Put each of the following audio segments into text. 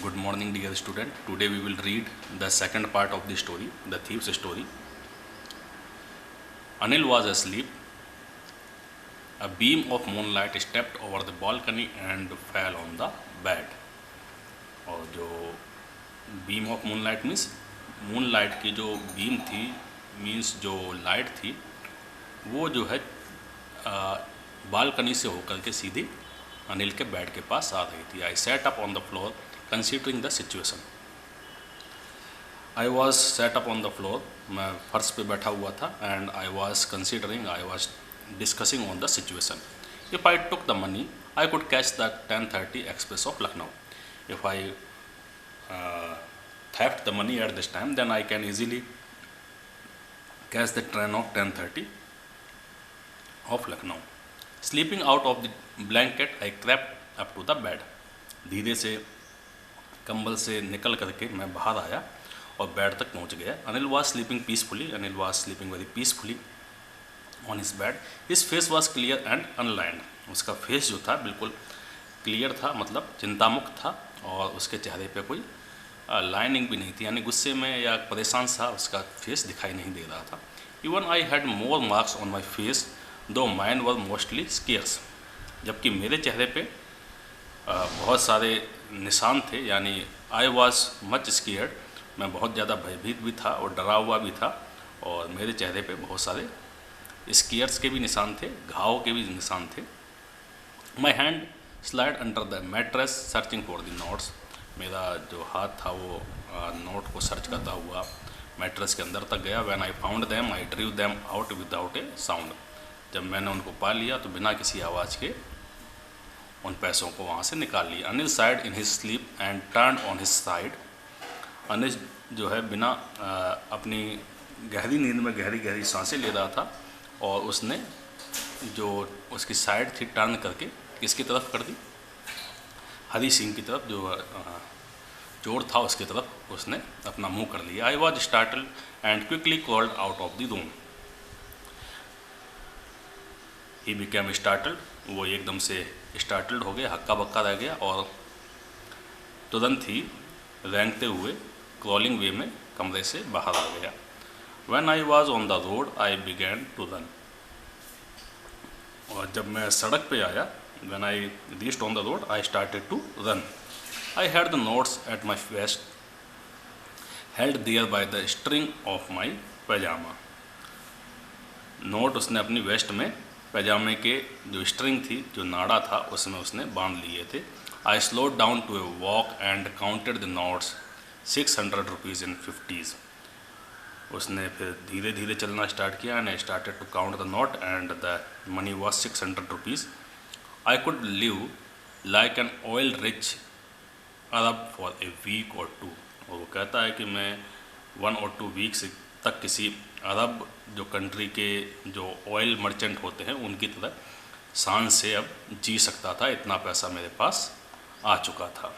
Good morning, dear student. Today we will read the second part of the story, the thief's story. Anil was asleep. A beam of moonlight stepped over the balcony and fell on the bed. और जो beam of moonlight means moonlight की जो beam थी means जो light थी वो जो है बालकनी से होकर के सीधी अनिल के बेड के पास आ रही थी. I set up on the floor considering the situation. I was set up on the floor, मैं फर्श पे बैठा हुआ था. And I was considering, I was discussing on the situation. If I took the money I could catch the 10:30 express of Lucknow. If I theft the money at this time, then I can easily catch the train of 10:30 of Lucknow. Sleeping out of the blanket, I crept up to the bed. धीरे से कंबल से निकल करके मैं बाहर आया और बेड तक पहुंच गया. Anil was sleeping peacefully. Anil was sleeping very peacefully on his bed. His face was clear and unlined. उसका फेस जो था बिल्कुल क्लियर था, मतलब चिंतामुक्त था, और उसके चेहरे पे कोई लाइनिंग भी नहीं थी, यानी गुस्से में या परेशान सा उसका फेस दिखाई नहीं दे रहा था. Even I had more marks on my face दो माइन वर मोस्टली स्केयर्स. जबकि मेरे चेहरे पे बहुत सारे निशान थे, यानी आई वॉज मच स्केयर्ड. मैं बहुत ज़्यादा भयभीत भी था और डरा हुआ भी था, और मेरे चेहरे पे बहुत सारे स्केयर्स के भी निशान थे, घाव के भी निशान थे. My hand slide under the mattress searching for the notes. मेरा जो हाथ था वो नोट को सर्च करता हुआ मैट्रेस के अंदर तक गया. When I found them I ड्रीव them out without A sound. जब मैंने उनको पा लिया तो बिना किसी आवाज़ के उन पैसों को वहाँ से निकाल लिया. Anil side in his sleep and turn on his side. Anil जो है बिना अपनी गहरी नींद में गहरी गहरी सांसें ले रहा था, और उसने जो उसकी साइड थी टर्न करके किसकी तरफ कर दी, हरी सिंह की तरफ, जो चोर था उसकी तरफ उसने अपना मुंह कर लिया. I was startled and quickly called out of the room. He became startled. वो एकदम से स्टार्टल्ड हो गया, हक्का बक्का रह गया, और तुरंत ही रेंगते हुए क्रॉलिंग वे में कमरे से बाहर आ गया. When I was on the road I began to run. और जब मैं सड़क पे आया, when I reached on the road, I started to run. I had the notes at my waist, held there by the string of my pajama. Note उसने अपनी waste में पैजामे के जो स्ट्रिंग थी, जो नाड़ा था, उसमें उसने बांध लिए थे. I slowed down to a walk and counted the notes, 600 rupees in 50s. उसने फिर धीरे धीरे चलना स्टार्ट किया. And I started to count the note and the money was 600 rupees. I could live like an oil rich Arab for a week or two. और वो कहता है कि मैं 1 or 2 वीक्स तक किसी अरब जो कंट्री के जो ऑयल मर्चेंट होते हैं उनकी तरह शान से अब जी सकता था, इतना पैसा मेरे पास आ चुका था.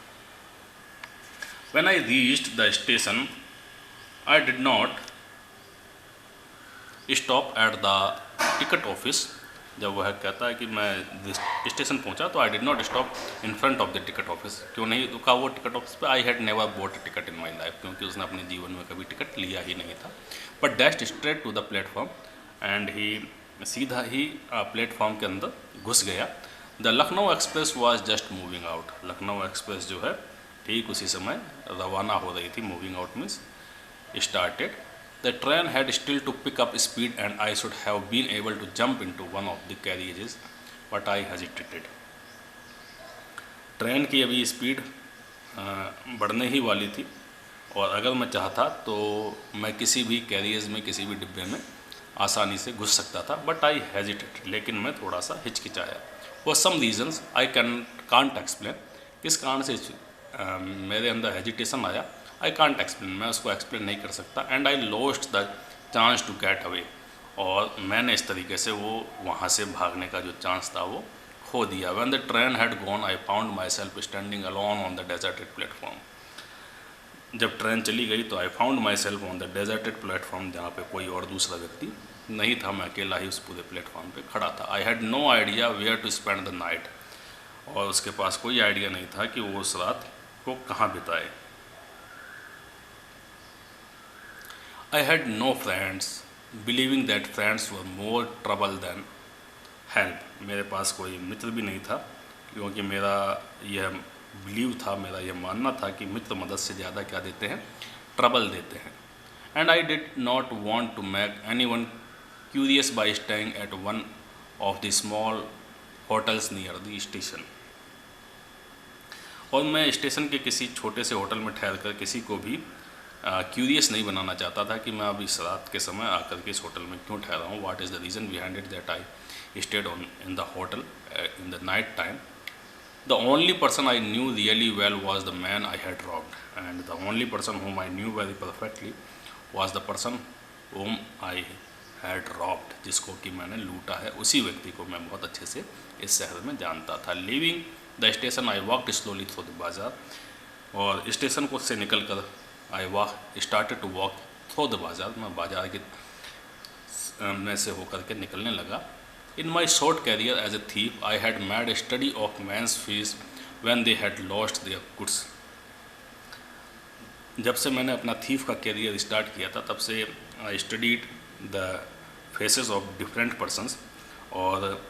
When I reached the station, I did not stop at the ticket office. जब वह कहता है कि मैं स्टेशन पहुंचा तो आई did not stop in front of the ticket office. क्यों नहीं रुका वो टिकट ऑफिस पे? I had never boat a ticket in my life. क्योंकि उसने अपने जीवन में कभी टिकट लिया ही नहीं था. But dashed straight to the platform and he सीधा ही प्लेटफॉर्म के अंदर घुस गया. The Lucknow express was just moving out. Lucknow express जो है ठीक उसी समय रवाना हो रही थी. Moving out means started. The train had still to pick up speed and I should have been able to jump into one of the carriages, but I hesitated. Train की अभी स्पीड बढ़ने ही वाली थी, और अगर मैं चाहता तो मैं किसी भी कैरियज में, किसी भी डिब्बे में आसानी से घुस सकता था. बट आई हेजिटेटेड, लेकिन मैं थोड़ा सा हिचकिचाया. For some reasons I can't explain. किस कारण से मेरे अंदर हेजिटेशन आया, आई कांट एक्सप्लेन, मैं उसको एक्सप्लेन नहीं कर सकता. And I lost the chance to get away. और मैंने इस तरीके से वो वहाँ से भागने का जो चांस था वो खो दिया. When the train had gone I found my self standing alone on the deserted platform. जब ट्रेन चली गई तो आई found my self on the deserted platform, जहाँ पे कोई और दूसरा व्यक्ति नहीं था, मैं अकेला ही उस पूरे प्लेटफॉर्म पे खड़ा था. I had no idea where to spend the night. और उसके पास कोई आइडिया नहीं था कि वो उस रात को कहाँ बिताए। I had no friends believing that friends were more trouble than help. मेरे पास कोई मित्र भी नहीं था, क्योंकि मेरा यह बिलीव था, मेरा यह मानना था कि मित्र मदद से ज़्यादा क्या देते हैं, ट्रबल देते हैं। And I did not want to make any one curious by staying at one of the small hotels near the station. और मैं स्टेशन के किसी छोटे से होटल में ठहर कर किसी को भी क्यूरियस नहीं बनाना चाहता था कि मैं अब इस रात के समय आकर के इस होटल में क्यों ठहरा हूँ, what is the reason behind it that I stayed on in the hotel in the night time. The only person I knew really well was the man I had robbed, and the only person whom I knew very perfectly was the person whom I had robbed, जिसको कि मैंने लूटा है, उसी व्यक्ति को मैं बहुत अच्छे से इस शहर में जानता था। Leaving the station, I walked slowly through the bazaar, और स्टेशन को से निकल कर I started to walk through the bazaar, मैं बाजार के में से होकर के निकलने लगा। In my short career as a thief, I had made a study of men's face when they had lost their goods. जब से मैंने अपना थीफ का कैरियर स्टार्ट किया था, तब से I studied the faces of different persons, और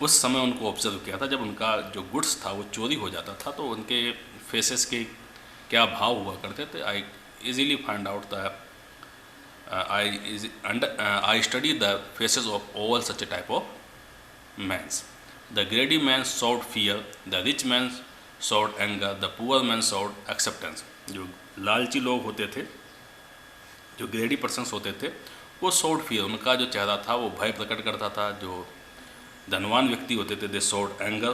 उस समय उनको ऑब्जर्व किया था। जब उनका जो गुड्स था वो चोरी हो जाता था, तो उनके फेसेस के क्या भाव हुआ करते थे। I easily find out the I study the faces of all such a type of men. The greedy man showed fear, the rich man showed anger, the poor man showed acceptance. जो लालची लोग होते थे, जो ग्रेडी persons होते थे, वो showed fear, उनका जो चेहरा था वो भय प्रकट करता था। जो धनवान व्यक्ति होते थे, they showed anger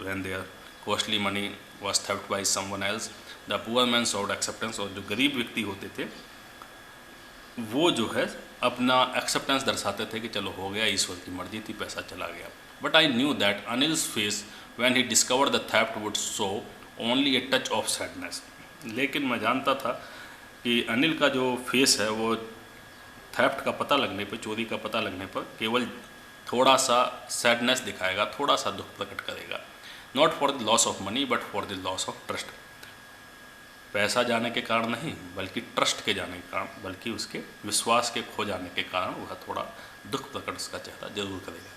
when their costly money was theft by someone else. The poor man showed acceptance, और जो गरीब व्यक्ति होते थे वो जो है अपना एक्सेप्टेंस दर्शाते थे कि चलो हो गया, ईश्वर की मर्जी थी, पैसा चला गया। But I knew that Anil's face when he discovered the theft would show only a touch of sadness. लेकिन मैं जानता था कि अनिल का जो फेस है वो थेफ्ट का पता लगने पर, चोरी का पता लगने पर केवल थोड़ा सा सैडनेस दिखाएगा, थोड़ा सा दुख प्रकट करेगा। Not for the loss of money but for the loss of trust. पैसा जाने के कारण नहीं, बल्कि ट्रस्ट के जाने के कारण, बल्कि उसके विश्वास के खो जाने के कारण वह थोड़ा दुख प्रकट उसका चेहरा जरूर करेगा।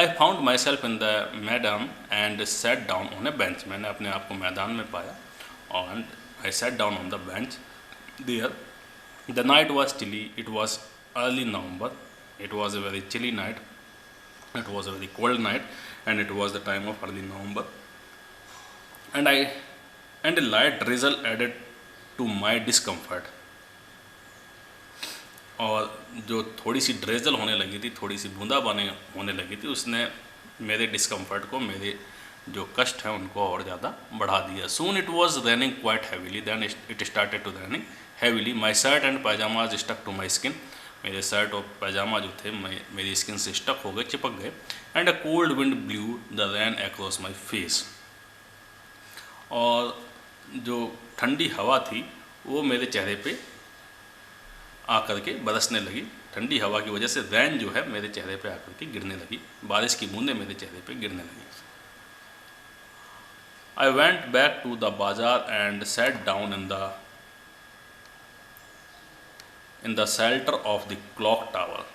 I found myself in the maidan and set down on a bench. मैंने अपने आप को मैदान में पाया और I set down on the bench there. The night was chilly, it was early November, it was a very chilly night, it was a very cold night and it was the time of early November. And a light drizzle added to my discomfort. और जो थोड़ी सी ड्रेजल होने लगी थी, थोड़ी सी बूंदाबांदी होने लगी थी, उसने मेरे डिस्कम्फर्ट को, मेरे जो कष्ट हैं उनको और ज़्यादा बढ़ा दिया। Soon it was raining quite heavily, then it started to raining heavily. My shirt and pajamas stuck to my skin. मेरे शर्ट और पैजामा जो थे मेरी स्किन से स्टक हो गए, चिपक गए। And a cold wind blew the rain across my face. और जो ठंडी हवा थी वो मेरे चेहरे पे आकर के बरसने लगी। ठंडी हवा की वजह से रैन जो है मेरे चेहरे पे आकर के गिरने लगी, बारिश की बूंदें मेरे चेहरे पे गिरने लगी। I went back to the bazaar and sat down in the shelter of the clock tower.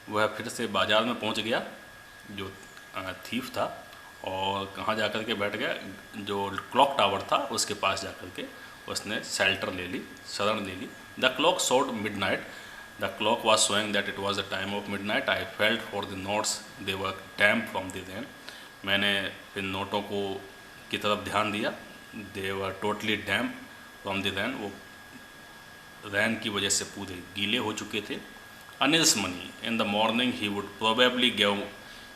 वह फिर से बाजार में पहुंच गया, जो थीफ था, और कहाँ जा कर के बैठ गया, जो क्लॉक टावर था उसके पास जा कर के उसने शेल्टर ले ली, शरण ले ली। The clock showed midnight, the clock was showing that it was the time of midnight. I felt for the notes, they were damp from the rain. मैंने इन नोटों को की तरफ ध्यान दिया, they were totally damp from the rain, वो rain की वजह से पूरे गीले हो चुके थे। Anil's money, in the morning he would probably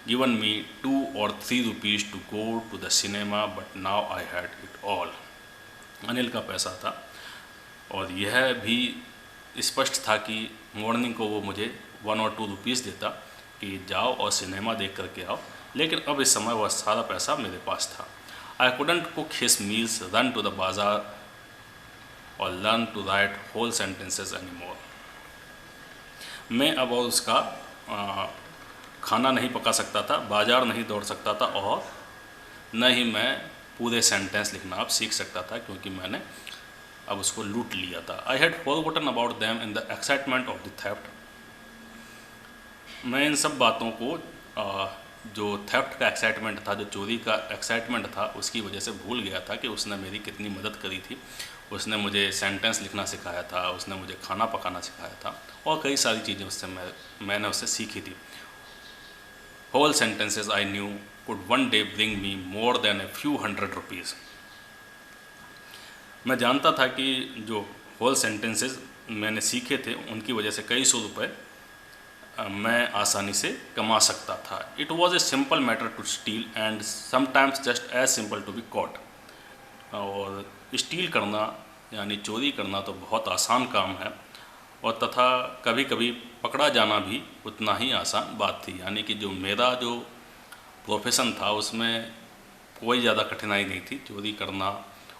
given me 2 or 3 rupees to go to the cinema, but now I had it all. Anil का पैसा था और यह भी स्पष्ट था कि मॉर्निंग को वो मुझे 1 और 2 रुपीज़ देता कि जाओ और सिनेमा देख करके आओ, लेकिन अब इस समय वह सारा पैसा मेरे पास था। I couldn't cook his meals, run to the bazaar or learn to write whole sentences anymore. मैं अब और उसका खाना नहीं पका सकता था, बाजार नहीं दौड़ सकता था और न ही मैं पूरे सेंटेंस लिखना अब सीख सकता था, क्योंकि मैंने अब उसको लूट लिया था। I had forgotten about them in the excitement of the theft. मैं इन सब बातों को जो थेफ्ट का एक्साइटमेंट था, जो चोरी का एक्साइटमेंट था, उसकी वजह से भूल गया था कि उसने मेरी कितनी मदद करी थी। उसने मुझे सेंटेंस लिखना सिखाया था, उसने मुझे खाना पकाना सिखाया था, और कई सारी चीज़ें उससे मैंने उससे सीखी थी। Whole sentences I knew could one day bring me more than a few hundred rupees. मैं जानता था कि जो होल सेंटेंसेस मैंने सीखे थे उनकी वजह से कई सौ रुपये मैं आसानी से कमा सकता था। It was a simple matter to steal and sometimes just as simple to be caught. और स्टील करना यानी चोरी करना तो बहुत आसान काम है, और तथा कभी कभी पकड़ा जाना भी उतना ही आसान बात थी। यानी कि जो मेरा जो प्रोफेशन था उसमें कोई ज़्यादा कठिनाई नहीं थी। चोरी करना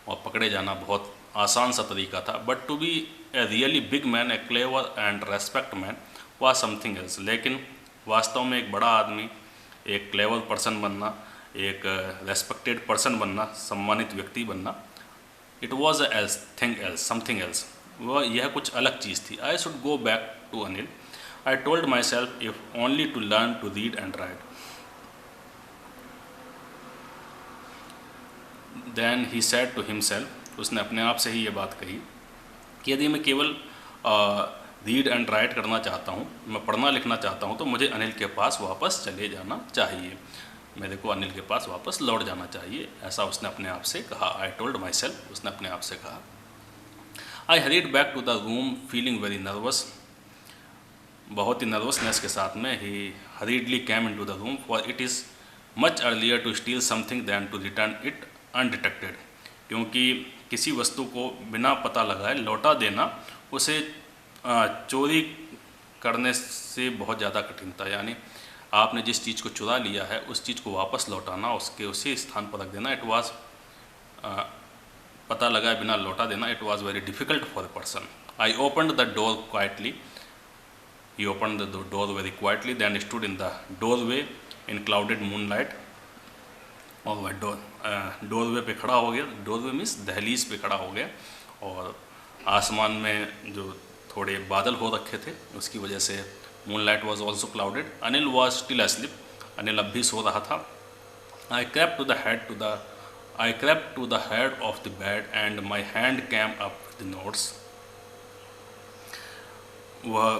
और पकड़े जाना बहुत आसान सा तरीका था। But to be a really big man, a clever and respect man was something else. लेकिन वास्तव में एक बड़ा आदमी, एक क्लेवर पर्सन बनना, एक रेस्पेक्टेड पर्सन बनना, सम्मानित व्यक्ति बनना, it was else thing else, something else. वह यह कुछ अलग चीज़ थी। I should go back to Anil. I told myself if only to learn to read and write. Then he said to himself, उसने अपने आप से ही ये बात कही कि यदि मैं केवल रीड एंड राइट करना चाहता हूँ, मैं पढ़ना लिखना चाहता हूँ, तो मुझे अनिल के पास वापस चले जाना चाहिए, मेरे को अनिल के पास वापस लौट जाना चाहिए। ऐसा उसने अपने आप से कहा। आई टोल्ड माई सेल्फ, उसने अपने आप से कहा। I hurried back to the room feeling very nervous. बहुत ही नर्वसनेस के साथ में ही hurriedly came into the room, for it is much earlier to steal something than to return it undetected. क्योंकि किसी वस्तु को बिना पता लगाए लौटा देना उसे चोरी करने से बहुत ज़्यादा कठिन था। यानी आपने जिस चीज़ को चुरा लिया है उस चीज़ को वापस लौटाना, उसके उसी स्थान पर रख देना, इट वाज पता लगाए बिना लौटा देना, it was very difficult for a person. I opened the door quietly. He opened the door very quietly, then stood in the doorway in clouded moonlight. और वह डोरवे पे खड़ा हो गया। डोरवे मीन्स दहलीज पे खड़ा हो गया, और आसमान में जो थोड़े बादल हो रखे थे उसकी वजह से moonlight was also clouded. Anil was still asleep. Anil अब भी सो रहा था। I crept to the head of the bed and my hand came up the notes. वह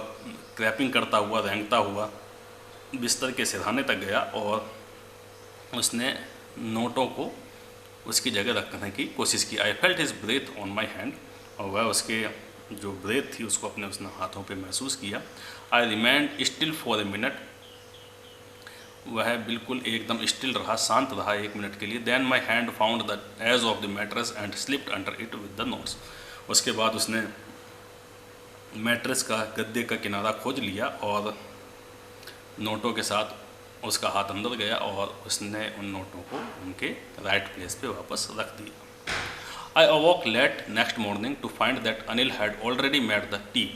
क्रैपिंग करता हुआ, रेंगता हुआ बिस्तर के सिरहाने तक गया और उसने नोटों को उसकी जगह रखने की कोशिश की। I felt his breath on my hand. और वह उसके जो ब्रेथ थी उसको उसने हाथों पे महसूस किया। I remained still for a minute. वह बिल्कुल एकदम स्टिल रहा, शांत रहा 1 मिनट के लिए। Then my hand found the edge of the mattress and slipped under it with the notes. उसके बाद उसने मैट्रेस का, गद्दे का किनारा खोज लिया और नोटों के साथ उसका हाथ अंदर गया और उसने उन नोटों को उनके राइट प्लेस पे वापस रख दिया। I awoke late next morning to find that Anil had already made the tea.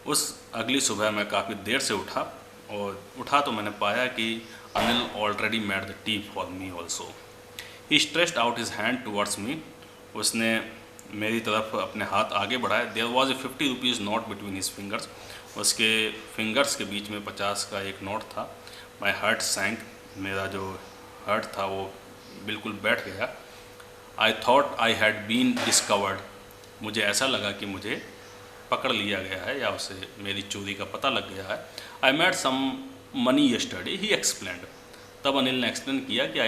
उस अगली सुबह मैं काफ़ी देर से उठा, और उठा तो मैंने पाया कि Anil already made the tea for me also. He stretched out his hand towards me. उसने मेरी तरफ अपने हाथ आगे बढ़ाए। There was a 50 rupees note between his fingers. उसके फिंगर्स के बीच में 50 का एक नोट था। My heart sank. मेरा जो हार्ट था वो बिल्कुल बैठ गया। I thought I had been discovered. मुझे ऐसा लगा कि मुझे पकड़ लिया गया है या उसे मेरी चोरी का पता लग गया है। I made some money yesterday, he explained. तब अनिल ने एक्सप्लेन किया कि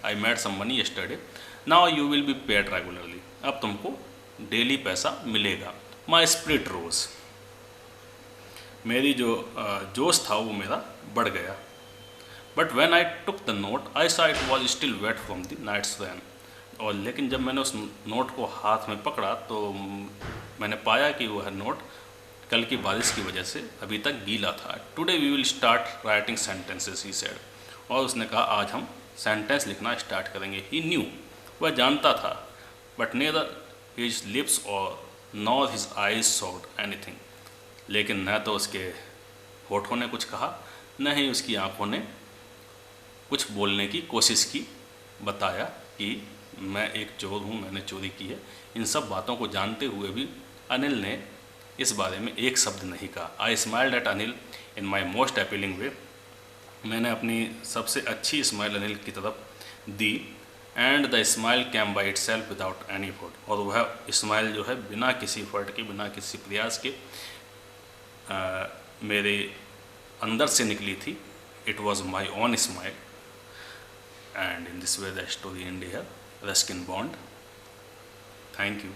I made some money yesterday. Now you will be paid regularly. अब तुमको डेली पैसा मिलेगा। My spirit rose. मेरी जो जोश था वो मेरा बढ़ गया। But when I took the note, I saw it was still wet from the night's rain. और लेकिन जब मैंने उस नोट को हाथ में पकड़ा तो मैंने पाया कि वह नोट कल की बारिश की वजह से अभी तक गीला था। Today we will start writing sentences, he said. और उसने कहा आज हम सेंटेंस लिखना स्टार्ट करेंगे। ही न्यू, वह जानता था, बट नेदर हिज लिप्स और nor his eyes showed anything. लेकिन न तो उसके होठों ने कुछ कहा, न ही उसकी आंखों ने कुछ बोलने की कोशिश की। बताया कि मैं एक चोर हूँ, मैंने चोरी की है। इन सब बातों को जानते हुए भी अनिल ने इस बारे में एक शब्द नहीं कहा। I smiled at Anil in my most appealing way. मैंने अपनी सबसे अच्छी स्माइल अनिल की तरफ दी। And the smile came by itself without any effort. और वह स्माइल जो है बिना किसी एफर्ट के, बिना किसी प्रयास के मेरे अंदर से निकली थी। It was my own smile. And in this way the story and here, Ruskin bond. Thank you.